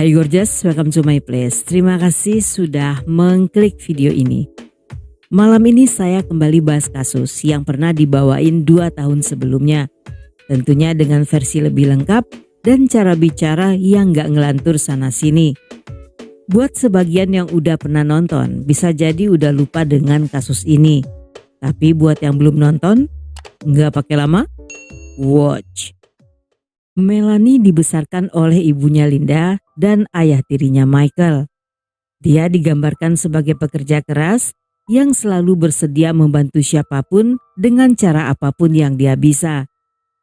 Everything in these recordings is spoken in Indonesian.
Hai gorgeous, welcome to my place. Terima kasih sudah mengklik video ini. Malam ini saya kembali bahas kasus yang pernah dibawain 2 tahun sebelumnya. Tentunya dengan versi lebih lengkap dan cara bicara yang gak ngelantur sana sini. Buat sebagian yang udah pernah nonton, bisa jadi udah lupa dengan kasus ini. Tapi buat yang belum nonton, gak pakai lama, watch. Melanie dibesarkan oleh ibunya Linda dan ayah tirinya Michael. Dia digambarkan sebagai pekerja keras yang selalu bersedia membantu siapapun dengan cara apapun yang dia bisa.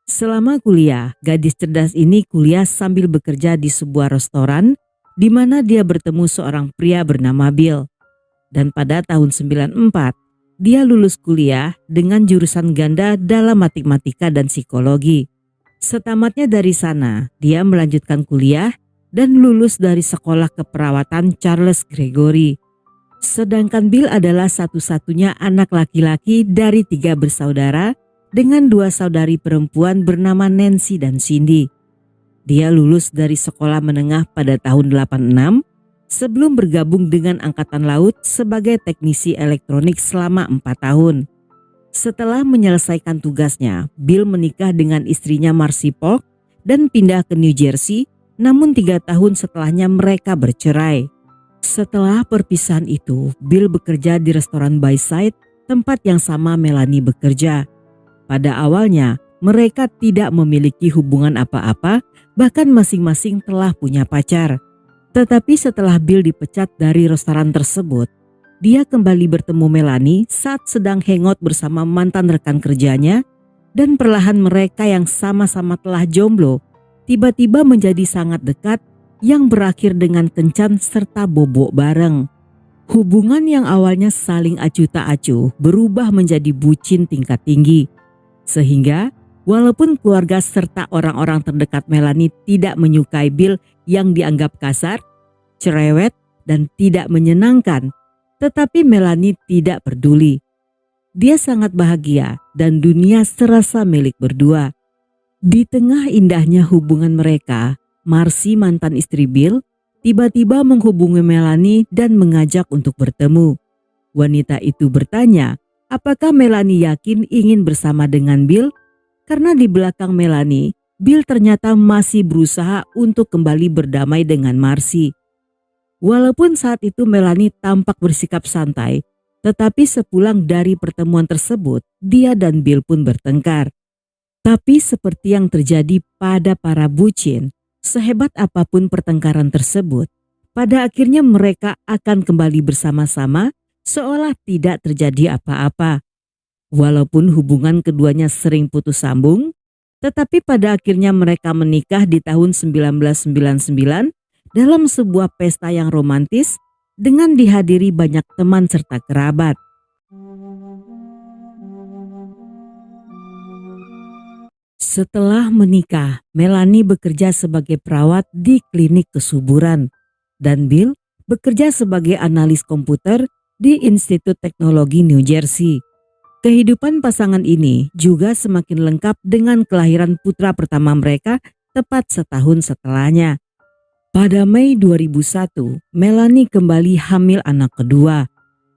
Selama kuliah, gadis cerdas ini kuliah sambil bekerja di sebuah restoran di mana dia bertemu seorang pria bernama Bill. Dan pada tahun 94, dia lulus kuliah dengan jurusan ganda dalam matematika dan psikologi. Setamatnya dari sana, dia melanjutkan kuliah dan lulus dari sekolah keperawatan Charles Gregory. Sedangkan Bill adalah satu-satunya anak laki-laki dari 3 bersaudara dengan 2 saudari perempuan bernama Nancy dan Cindy. Dia lulus dari sekolah menengah pada tahun 86 sebelum bergabung dengan Angkatan Laut sebagai teknisi elektronik selama 4 tahun. Setelah menyelesaikan tugasnya, Bill menikah dengan istrinya Marcy Polk dan pindah ke New Jersey, namun 3 tahun setelahnya mereka bercerai. Setelah perpisahan itu, Bill bekerja di restoran Bayside, tempat yang sama Melanie bekerja. Pada awalnya, mereka tidak memiliki hubungan apa-apa, bahkan masing-masing telah punya pacar. Tetapi setelah Bill dipecat dari restoran tersebut, dia kembali bertemu Melanie saat sedang hangout bersama mantan rekan kerjanya, dan perlahan mereka yang sama-sama telah jomblo tiba-tiba menjadi sangat dekat yang berakhir dengan kencan serta bobok bareng. Hubungan yang awalnya saling acuh tak acuh berubah menjadi bucin tingkat tinggi. Sehingga walaupun keluarga serta orang-orang terdekat Melanie tidak menyukai Bill yang dianggap kasar, cerewet, dan tidak menyenangkan, tetapi Melanie tidak peduli. Dia sangat bahagia dan dunia serasa milik berdua. Di tengah indahnya hubungan mereka, Marcy, mantan istri Bill, tiba-tiba menghubungi Melanie dan mengajak untuk bertemu. Wanita itu bertanya, apakah Melanie yakin ingin bersama dengan Bill? Karena di belakang Melanie, Bill ternyata masih berusaha untuk kembali berdamai dengan Marcy. Walaupun saat itu Melanie tampak bersikap santai, tetapi sepulang dari pertemuan tersebut, dia dan Bill pun bertengkar. Tapi seperti yang terjadi pada para bucin, sehebat apapun pertengkaran tersebut, pada akhirnya mereka akan kembali bersama-sama seolah tidak terjadi apa-apa. Walaupun hubungan keduanya sering putus sambung, tetapi pada akhirnya mereka menikah di tahun 1999 dalam sebuah pesta yang romantis dengan dihadiri banyak teman serta kerabat. Setelah menikah, Melanie bekerja sebagai perawat di klinik kesuburan dan Bill bekerja sebagai analis komputer di Institut Teknologi New Jersey. Kehidupan pasangan ini juga semakin lengkap dengan kelahiran putra pertama mereka tepat setahun setelahnya. Pada Mei 2001, Melanie kembali hamil anak kedua.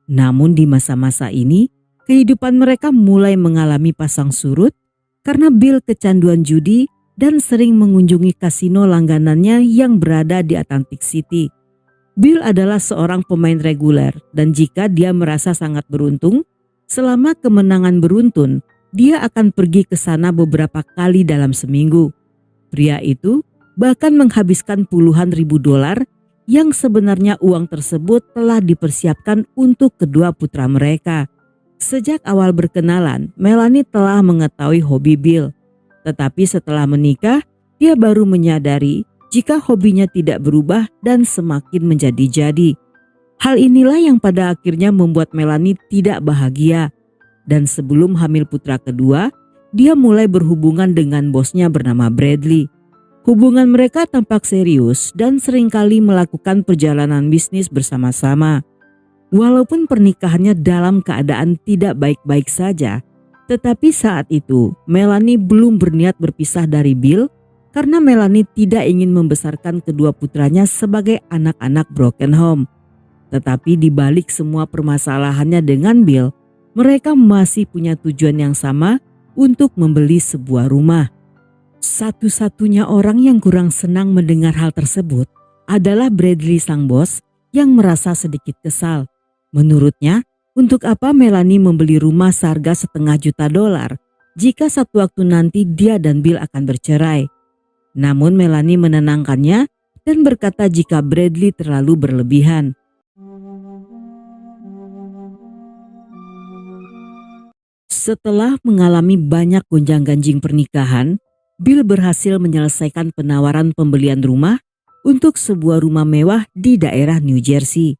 Namun di masa-masa ini, kehidupan mereka mulai mengalami pasang surut karena Bill kecanduan judi dan sering mengunjungi kasino langganannya yang berada di Atlantic City. Bill adalah seorang pemain reguler dan jika dia merasa sangat beruntung, selama kemenangan beruntun, dia akan pergi ke sana beberapa kali dalam seminggu. Pria itu bahkan menghabiskan puluhan ribu dolar yang sebenarnya uang tersebut telah dipersiapkan untuk kedua putra mereka. Sejak awal berkenalan, Melanie telah mengetahui hobi Bill. Tetapi setelah menikah, dia baru menyadari jika hobinya tidak berubah dan semakin menjadi-jadi. Hal inilah yang pada akhirnya membuat Melanie tidak bahagia. Dan sebelum hamil putra kedua, dia mulai berhubungan dengan bosnya bernama Bradley. Hubungan mereka tampak serius dan seringkali melakukan perjalanan bisnis bersama-sama. Walaupun pernikahannya dalam keadaan tidak baik-baik saja, tetapi saat itu Melanie belum berniat berpisah dari Bill karena Melanie tidak ingin membesarkan kedua putranya sebagai anak-anak broken home. Tetapi di balik semua permasalahannya dengan Bill, mereka masih punya tujuan yang sama untuk membeli sebuah rumah. Satu-satunya orang yang kurang senang mendengar hal tersebut adalah Bradley sang bos yang merasa sedikit kesal. Menurutnya, untuk apa Melanie membeli rumah seharga $500,000 jika satu waktu nanti dia dan Bill akan bercerai. Namun Melanie menenangkannya dan berkata jika Bradley terlalu berlebihan. Setelah mengalami banyak gonjang-ganjing pernikahan, Bill berhasil menyelesaikan penawaran pembelian rumah untuk sebuah rumah mewah di daerah New Jersey.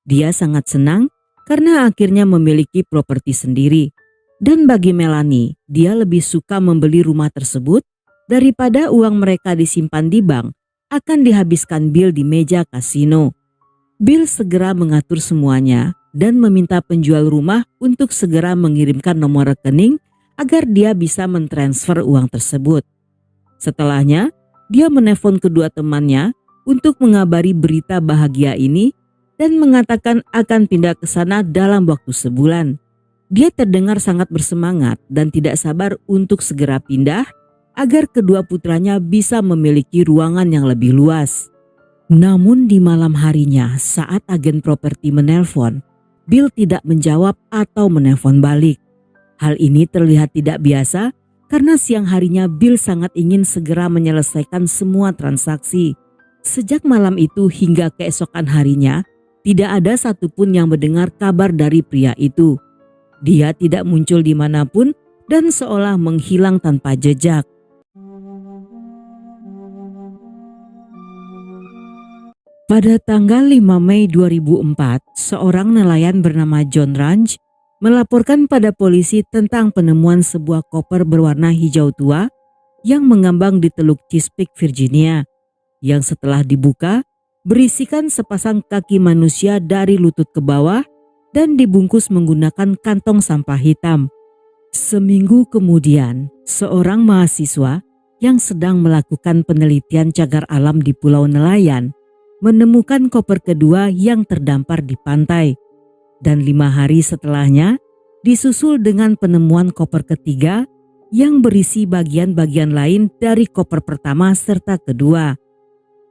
Dia sangat senang karena akhirnya memiliki properti sendiri. Dan bagi Melanie, dia lebih suka membeli rumah tersebut daripada uang mereka disimpan di bank akan dihabiskan Bill di meja kasino. Bill segera mengatur semuanya dan meminta penjual rumah untuk segera mengirimkan nomor rekening agar dia bisa mentransfer uang tersebut. Setelahnya, dia menelpon kedua temannya untuk mengabari berita bahagia ini dan mengatakan akan pindah ke sana dalam waktu sebulan. Dia terdengar sangat bersemangat dan tidak sabar untuk segera pindah agar kedua putranya bisa memiliki ruangan yang lebih luas. Namun di malam harinya saat agen properti menelpon, Bill tidak menjawab atau menelpon balik. Hal ini terlihat tidak biasa karena siang harinya Bill sangat ingin segera menyelesaikan semua transaksi. Sejak malam itu hingga keesokan harinya, tidak ada satupun yang mendengar kabar dari pria itu. Dia tidak muncul dimanapun dan seolah menghilang tanpa jejak. Pada tanggal 5 Mei 2004, seorang nelayan bernama John Ranch melaporkan pada polisi tentang penemuan sebuah koper berwarna hijau tua yang mengambang di Teluk Chesapeake, Virginia, yang setelah dibuka berisikan sepasang kaki manusia dari lutut ke bawah dan dibungkus menggunakan kantong sampah hitam. Seminggu kemudian, seorang mahasiswa yang sedang melakukan penelitian cagar alam di Pulau Nelayan menemukan koper kedua yang terdampar di pantai. Dan 5 hari setelahnya disusul dengan penemuan koper ketiga yang berisi bagian-bagian lain dari koper pertama serta kedua.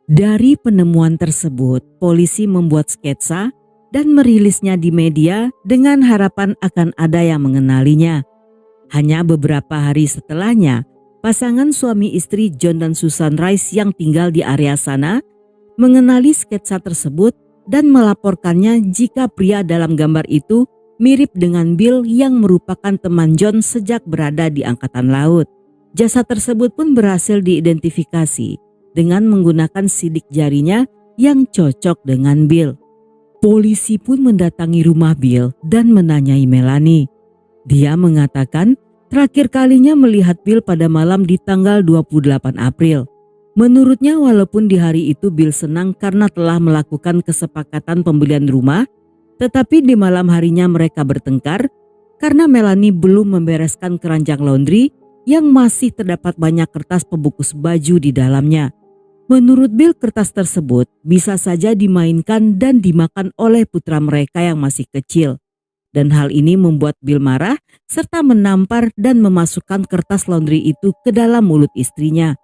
Dari penemuan tersebut, polisi membuat sketsa dan merilisnya di media dengan harapan akan ada yang mengenalinya. Hanya beberapa hari setelahnya, pasangan suami istri John dan Susan Rice yang tinggal di area sana mengenali sketsa tersebut dan melaporkannya jika pria dalam gambar itu mirip dengan Bill yang merupakan teman John sejak berada di angkatan laut. Jasad tersebut pun berhasil diidentifikasi dengan menggunakan sidik jarinya yang cocok dengan Bill. Polisi pun mendatangi rumah Bill dan menanyai Melanie. Dia mengatakan terakhir kalinya melihat Bill pada malam di tanggal 28 April. Menurutnya walaupun di hari itu Bill senang karena telah melakukan kesepakatan pembelian rumah, tetapi di malam harinya mereka bertengkar karena Melanie belum membereskan keranjang laundry yang masih terdapat banyak kertas pembungkus baju di dalamnya. Menurut Bill, kertas tersebut bisa saja dimainkan dan dimakan oleh putra mereka yang masih kecil. Dan hal ini membuat Bill marah serta menampar dan memasukkan kertas laundry itu ke dalam mulut istrinya.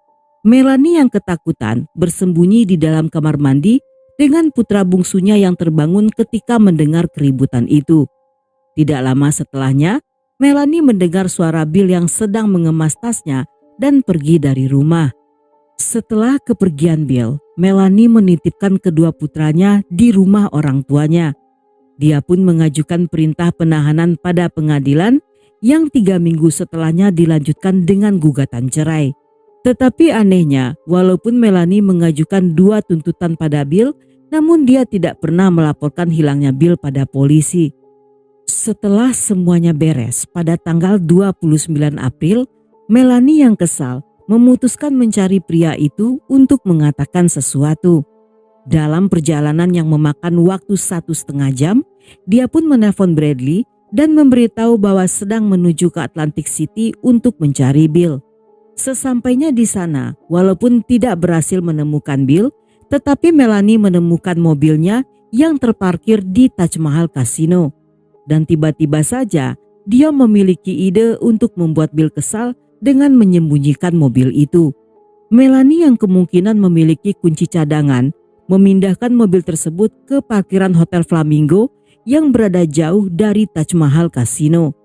Melanie yang ketakutan bersembunyi di dalam kamar mandi dengan putra bungsunya yang terbangun ketika mendengar keributan itu. Tidak lama setelahnya, Melanie mendengar suara Bill yang sedang mengemas tasnya dan pergi dari rumah. Setelah kepergian Bill, Melanie menitipkan kedua putranya di rumah orang tuanya. Dia pun mengajukan perintah penahanan pada pengadilan yang 3 minggu setelahnya dilanjutkan dengan gugatan cerai. Tetapi anehnya, walaupun Melanie mengajukan 2 tuntutan pada Bill, namun dia tidak pernah melaporkan hilangnya Bill pada polisi. Setelah semuanya beres, pada tanggal 29 April, Melanie yang kesal memutuskan mencari pria itu untuk mengatakan sesuatu. Dalam perjalanan yang memakan waktu 1,5 jam, dia pun menelpon Bradley dan memberitahu bahwa sedang menuju ke Atlantic City untuk mencari Bill. Sesampainya di sana, walaupun tidak berhasil menemukan Bill, tetapi Melanie menemukan mobilnya yang terparkir di Taj Mahal Casino. Dan tiba-tiba saja dia memiliki ide untuk membuat Bill kesal dengan menyembunyikan mobil itu. Melanie yang kemungkinan memiliki kunci cadangan memindahkan mobil tersebut ke parkiran Hotel Flamingo yang berada jauh dari Taj Mahal Casino.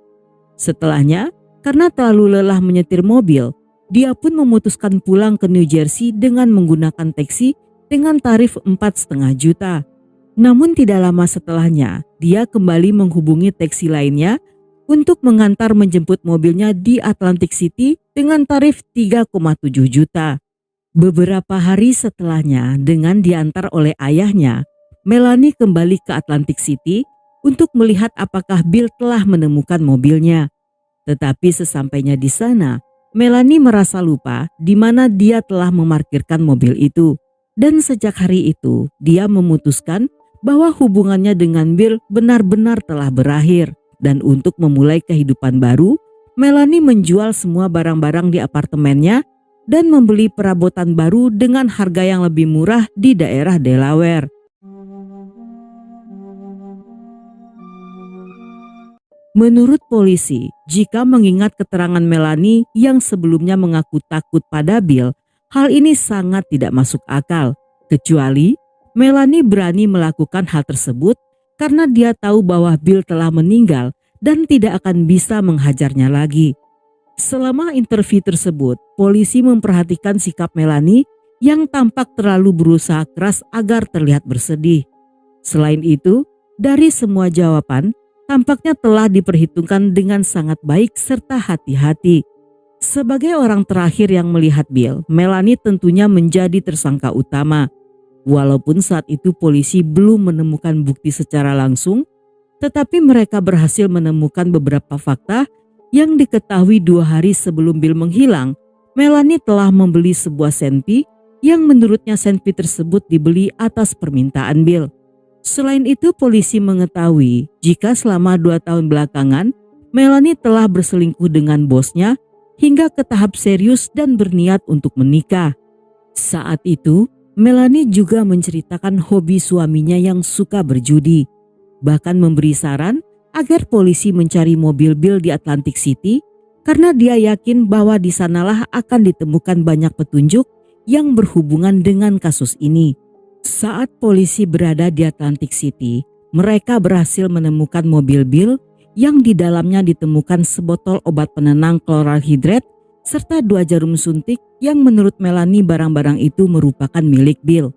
Setelahnya, karena terlalu lelah menyetir mobil, dia pun memutuskan pulang ke New Jersey dengan menggunakan taksi dengan tarif 4,5 juta. Namun tidak lama setelahnya, dia kembali menghubungi taksi lainnya untuk mengantar menjemput mobilnya di Atlantic City dengan tarif 3,7 juta. Beberapa hari setelahnya, dengan diantar oleh ayahnya, Melanie kembali ke Atlantic City untuk melihat apakah Bill telah menemukan mobilnya. Tetapi sesampainya di sana, Melanie merasa lupa di mana dia telah memarkirkan mobil itu. Dan sejak hari itu, dia memutuskan bahwa hubungannya dengan Bill benar-benar telah berakhir. Dan untuk memulai kehidupan baru, Melanie menjual semua barang-barang di apartemennya dan membeli perabotan baru dengan harga yang lebih murah di daerah Delaware. Menurut polisi, jika mengingat keterangan Melanie yang sebelumnya mengaku takut pada Bill, hal ini sangat tidak masuk akal. Kecuali Melanie berani melakukan hal tersebut karena dia tahu bahwa Bill telah meninggal dan tidak akan bisa menghajarnya lagi. Selama interview tersebut, polisi memperhatikan sikap Melanie yang tampak terlalu berusaha keras agar terlihat bersedih. Selain itu, dari semua jawaban, tampaknya telah diperhitungkan dengan sangat baik serta hati-hati. Sebagai orang terakhir yang melihat Bill, Melanie tentunya menjadi tersangka utama. Walaupun saat itu polisi belum menemukan bukti secara langsung, tetapi mereka berhasil menemukan beberapa fakta yang diketahui 2 hari sebelum Bill menghilang. Melanie telah membeli sebuah senpi yang menurutnya senpi tersebut dibeli atas permintaan Bill. Selain itu, polisi mengetahui jika selama 2 tahun belakangan Melanie telah berselingkuh dengan bosnya hingga ke tahap serius dan berniat untuk menikah. Saat itu, Melanie juga menceritakan hobi suaminya yang suka berjudi, bahkan memberi saran agar polisi mencari mobil Bill di Atlantic City karena dia yakin bahwa di sanalah akan ditemukan banyak petunjuk yang berhubungan dengan kasus ini. Saat polisi berada di Atlantic City, mereka berhasil menemukan mobil Bill yang di dalamnya ditemukan sebotol obat penenang chloral hydrate serta 2 jarum suntik yang menurut Melanie barang-barang itu merupakan milik Bill.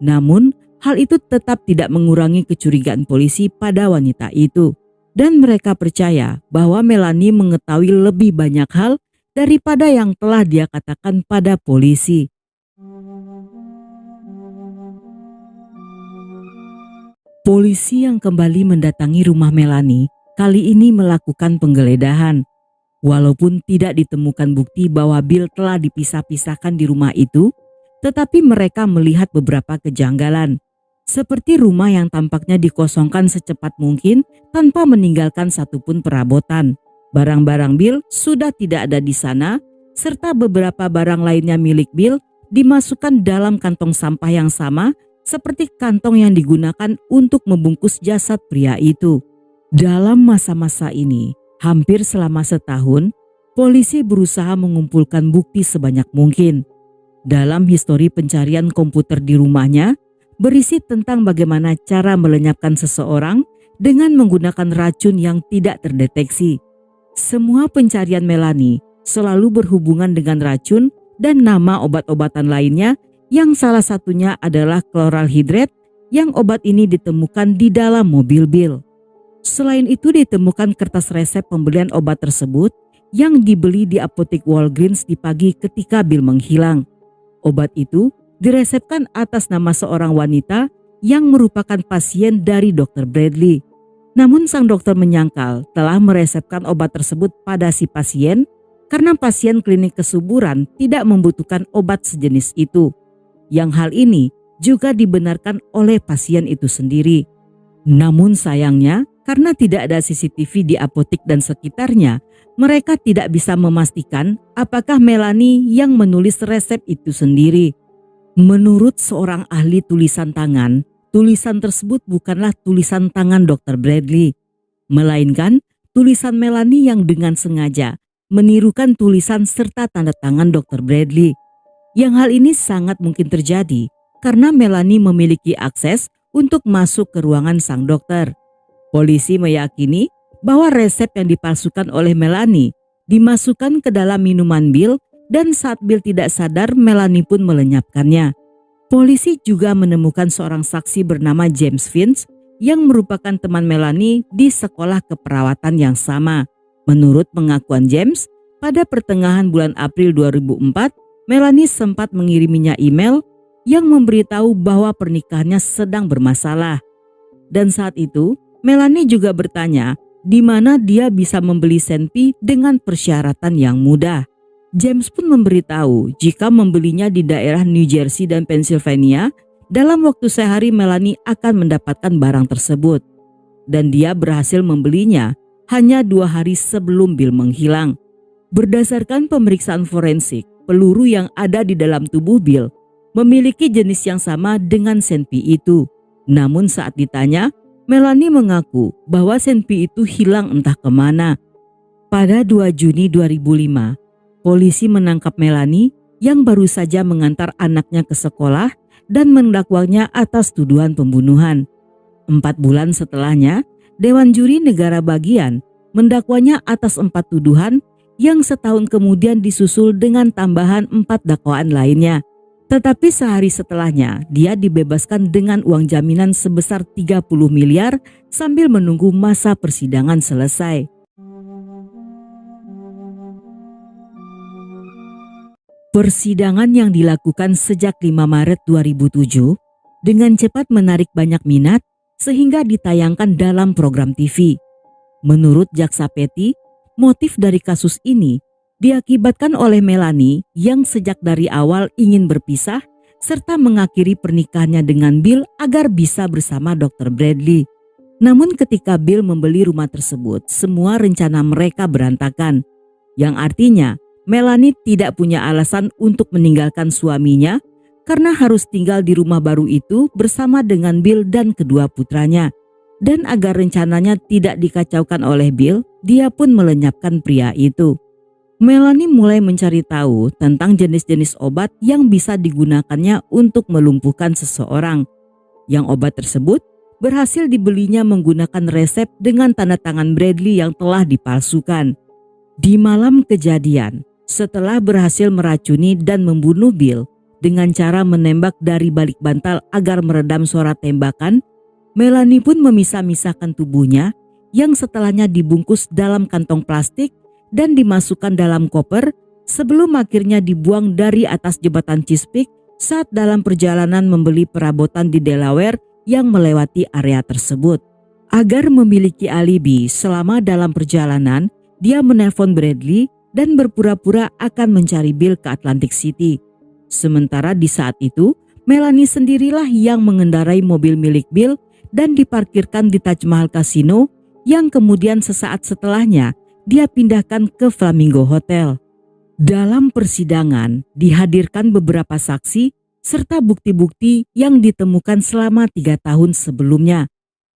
Namun, hal itu tetap tidak mengurangi kecurigaan polisi pada wanita itu. Dan mereka percaya bahwa Melanie mengetahui lebih banyak hal daripada yang telah dia katakan pada polisi. Polisi yang kembali mendatangi rumah Melanie kali ini melakukan penggeledahan. Walaupun tidak ditemukan bukti bahwa Bill telah dipisah-pisahkan di rumah itu, tetapi mereka melihat beberapa kejanggalan. Seperti rumah yang tampaknya dikosongkan secepat mungkin tanpa meninggalkan satupun perabotan. Barang-barang Bill sudah tidak ada di sana, serta beberapa barang lainnya milik Bill dimasukkan dalam kantong sampah yang sama seperti kantong yang digunakan untuk membungkus jasad pria itu. Dalam masa-masa ini, hampir selama setahun, polisi berusaha mengumpulkan bukti sebanyak mungkin. Dalam histori pencarian komputer di rumahnya, berisi tentang bagaimana cara melenyapkan seseorang dengan menggunakan racun yang tidak terdeteksi. Semua pencarian Melanie selalu berhubungan dengan racun dan nama obat-obatan lainnya yang salah satunya adalah chloral hydrate yang obat ini ditemukan di dalam mobil Bill. Selain itu ditemukan kertas resep pembelian obat tersebut yang dibeli di apotek Walgreens di pagi ketika Bill menghilang. Obat itu diresepkan atas nama seorang wanita yang merupakan pasien dari Dr. Bradley. Namun sang dokter menyangkal telah meresepkan obat tersebut pada si pasien karena pasien klinik kesuburan tidak membutuhkan obat sejenis itu. Yang hal ini juga dibenarkan oleh pasien itu sendiri. Namun sayangnya, Karena tidak ada CCTV di apotik dan sekitarnya, mereka tidak bisa memastikan apakah Melanie yang menulis resep itu sendiri. Menurut seorang ahli tulisan tangan, tulisan tersebut bukanlah tulisan tangan Dr. Bradley, melainkan tulisan Melanie yang dengan sengaja menirukan tulisan serta tanda tangan Dr. Bradley. Yang hal ini sangat mungkin terjadi karena Melanie memiliki akses untuk masuk ke ruangan sang dokter. Polisi meyakini bahwa resep yang dipalsukan oleh Melanie dimasukkan ke dalam minuman Bill dan saat Bill tidak sadar, Melanie pun melenyapkannya. Polisi juga menemukan seorang saksi bernama James Finch yang merupakan teman Melanie di sekolah keperawatan yang sama. Menurut pengakuan James, pada pertengahan bulan April 2004, Melanie sempat mengiriminya email yang memberitahu bahwa pernikahannya sedang bermasalah. Dan saat itu, Melanie juga bertanya di mana dia bisa membeli senpi dengan persyaratan yang mudah. James pun memberitahu jika membelinya di daerah New Jersey dan Pennsylvania, dalam waktu sehari Melanie akan mendapatkan barang tersebut. Dan dia berhasil membelinya hanya 2 hari sebelum Bill menghilang. Berdasarkan pemeriksaan forensik, peluru yang ada di dalam tubuh Bill memiliki jenis yang sama dengan senpi itu. Namun saat ditanya, Melanie mengaku bahwa senpi itu hilang entah kemana. Pada 2 Juni 2005, polisi menangkap Melanie yang baru saja mengantar anaknya ke sekolah dan mendakwanya atas tuduhan pembunuhan. 4 bulan setelahnya, Dewan Juri Negara Bagian mendakwanya atas 4 tuduhan yang setahun kemudian disusul dengan tambahan 4 dakwaan lainnya. Tetapi sehari setelahnya, dia dibebaskan dengan uang jaminan sebesar 30 miliar sambil menunggu masa persidangan selesai. Persidangan yang dilakukan sejak 5 Maret 2007 dengan cepat menarik banyak minat sehingga ditayangkan dalam program TV. Menurut Jaksa Petty, motif dari kasus ini diakibatkan oleh Melanie yang sejak dari awal ingin berpisah serta mengakhiri pernikahannya dengan Bill agar bisa bersama Dr. Bradley. Namun ketika Bill membeli rumah tersebut, semua rencana mereka berantakan. Yang artinya Melanie tidak punya alasan untuk meninggalkan suaminya karena harus tinggal di rumah baru itu bersama dengan Bill dan kedua putranya. Dan agar rencananya tidak dikacaukan oleh Bill, dia pun melenyapkan pria itu. Melanie mulai mencari tahu tentang jenis-jenis obat yang bisa digunakannya untuk melumpuhkan seseorang. Yang obat tersebut berhasil dibelinya menggunakan resep dengan tanda tangan Bradley yang telah dipalsukan. Di malam kejadian, setelah berhasil meracuni dan membunuh Bill dengan cara menembak dari balik bantal agar meredam suara tembakan, Melanie pun memisah-misahkan tubuhnya yang setelahnya dibungkus dalam kantong plastik dan dimasukkan dalam koper sebelum akhirnya dibuang dari atas jembatan Chesapeake saat dalam perjalanan membeli perabotan di Delaware yang melewati area tersebut. Agar memiliki alibi selama dalam perjalanan, dia menelpon Bradley dan berpura-pura akan mencari Bill ke Atlantic City. Sementara di saat itu, Melanie sendirilah yang mengendarai mobil milik Bill dan diparkirkan di Taj Mahal Casino yang kemudian sesaat setelahnya dia pindahkan ke Flamingo Hotel. Dalam persidangan dihadirkan beberapa saksi serta bukti-bukti yang ditemukan selama 3 tahun sebelumnya.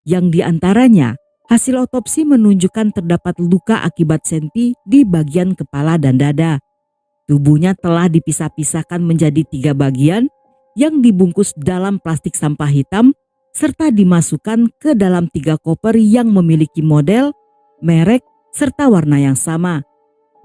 Yang diantaranya hasil otopsi menunjukkan terdapat luka akibat senpi di bagian kepala dan dada. Tubuhnya telah dipisah-pisahkan menjadi 3 bagian yang dibungkus dalam plastik sampah hitam serta dimasukkan ke dalam 3 koper yang memiliki model, merek, serta warna yang sama.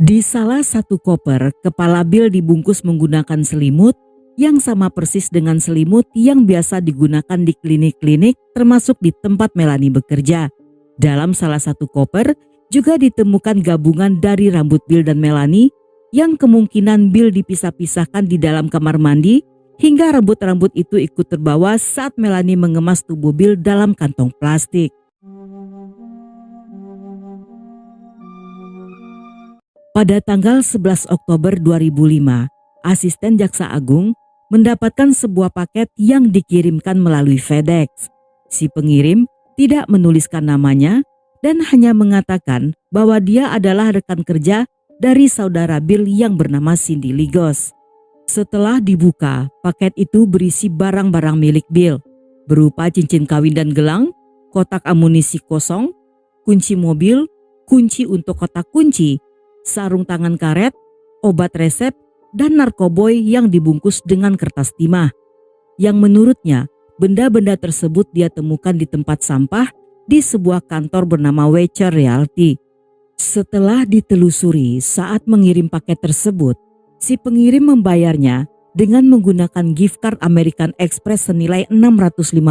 Di salah satu koper, kepala Bill dibungkus menggunakan selimut yang sama persis dengan selimut yang biasa digunakan di klinik-klinik termasuk di tempat Melanie bekerja. Dalam salah satu koper juga ditemukan gabungan dari rambut Bill dan Melanie yang kemungkinan Bill dipisah-pisahkan di dalam kamar mandi hingga rambut-rambut itu ikut terbawa saat Melanie mengemas tubuh Bill dalam kantong plastik. Pada tanggal 11 Oktober 2005, asisten Jaksa Agung mendapatkan sebuah paket yang dikirimkan melalui FedEx. Si pengirim tidak menuliskan namanya dan hanya mengatakan bahwa dia adalah rekan kerja dari saudara Bill yang bernama Cindy Ligos. Setelah dibuka, paket itu berisi barang-barang milik Bill, berupa cincin kawin dan gelang, kotak amunisi kosong, kunci mobil, kunci untuk kotak kunci, sarung tangan karet, obat resep, dan narkoboy yang dibungkus dengan kertas timah. Yang menurutnya, benda-benda tersebut dia temukan di tempat sampah di sebuah kantor bernama Wecher Realty. Setelah ditelusuri saat mengirim paket tersebut, si pengirim membayarnya dengan menggunakan gift card American Express senilai 650.000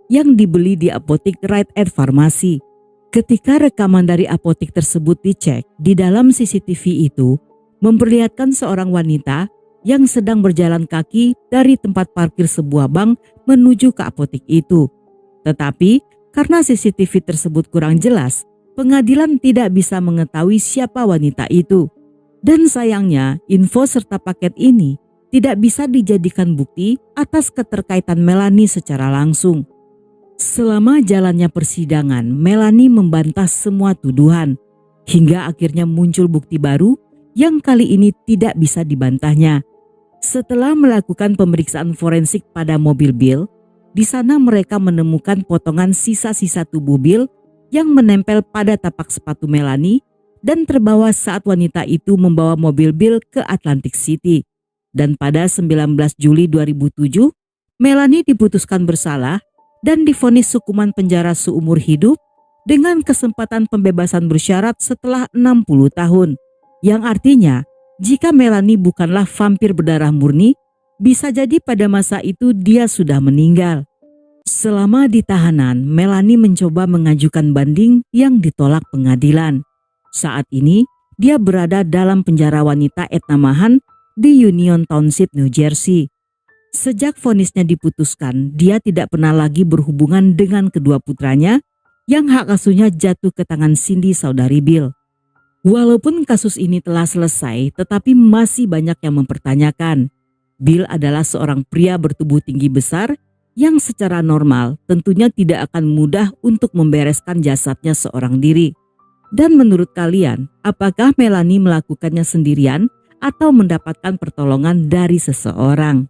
yang dibeli di apotik Rite Aid Pharmacy. Ketika rekaman dari apotik tersebut dicek, di dalam CCTV itu memperlihatkan seorang wanita yang sedang berjalan kaki dari tempat parkir sebuah bank menuju ke apotik itu. Tetapi karena CCTV tersebut kurang jelas, pengadilan tidak bisa mengetahui siapa wanita itu. Dan sayangnya, info serta paket ini tidak bisa dijadikan bukti atas keterkaitan Melanie secara langsung. Selama jalannya persidangan, Melanie membantah semua tuduhan, hingga akhirnya muncul bukti baru yang kali ini tidak bisa dibantahnya. Setelah melakukan pemeriksaan forensik pada mobil Bill, di sana mereka menemukan potongan sisa-sisa tubuh Bill yang menempel pada tapak sepatu Melanie dan terbawa saat wanita itu membawa mobil Bill ke Atlantic City. Dan pada 19 Juli 2007, Melanie diputuskan bersalah dan divonis hukuman penjara seumur hidup dengan kesempatan pembebasan bersyarat setelah 60 tahun. Yang artinya, jika Melanie bukanlah vampir berdarah murni, bisa jadi pada masa itu dia sudah meninggal. Selama di tahanan, Melanie mencoba mengajukan banding yang ditolak pengadilan. Saat ini, dia berada dalam penjara wanita Etna Mahan di Union Township, New Jersey. Sejak vonisnya diputuskan, dia tidak pernah lagi berhubungan dengan kedua putranya yang hak asuhnya jatuh ke tangan Cindy saudari Bill. Walaupun kasus ini telah selesai, tetapi masih banyak yang mempertanyakan. Bill adalah seorang pria bertubuh tinggi besar yang secara normal tentunya tidak akan mudah untuk membereskan jasadnya seorang diri. Dan menurut kalian, apakah Melanie melakukannya sendirian atau mendapatkan pertolongan dari seseorang?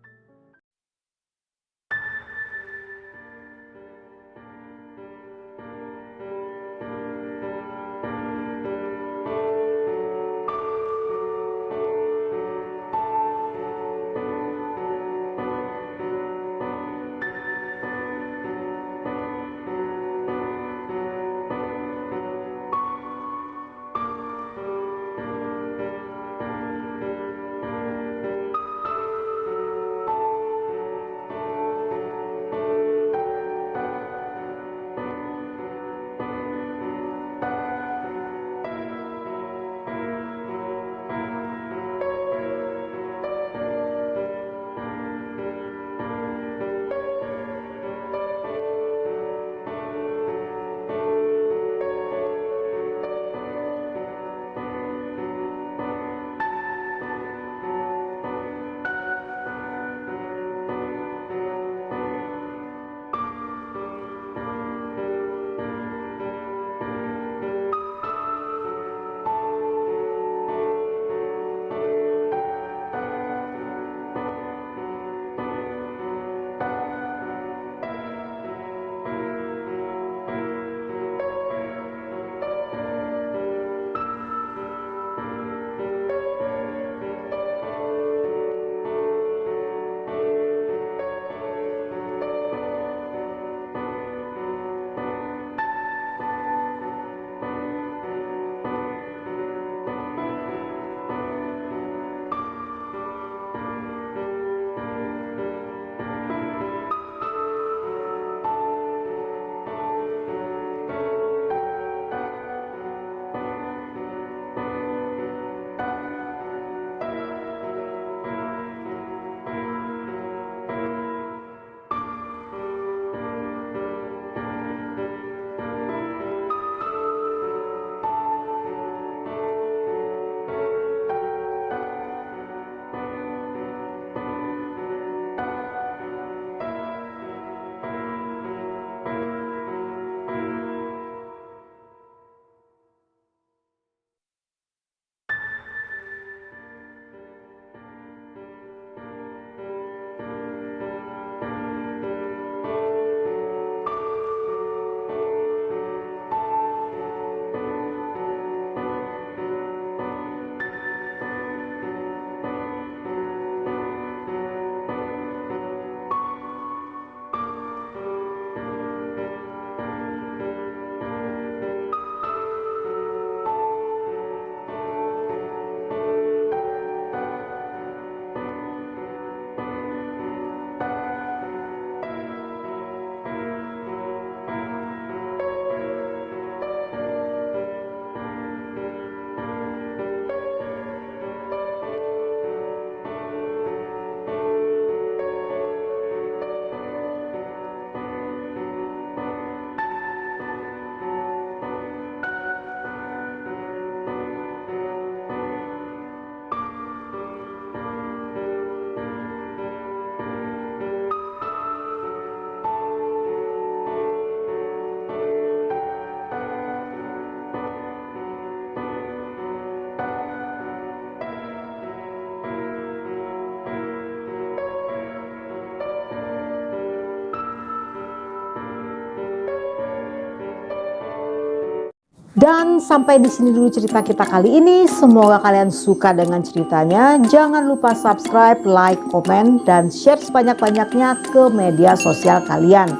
Dan sampai di sini dulu cerita kita kali ini. Semoga kalian suka dengan ceritanya. Jangan lupa subscribe, like, komen, dan share sebanyak-banyaknya ke media sosial kalian.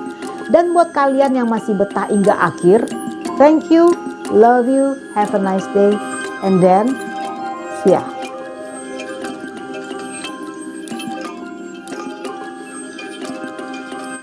Dan buat kalian yang masih betah hingga akhir, thank you, love you, have a nice day, and then see ya.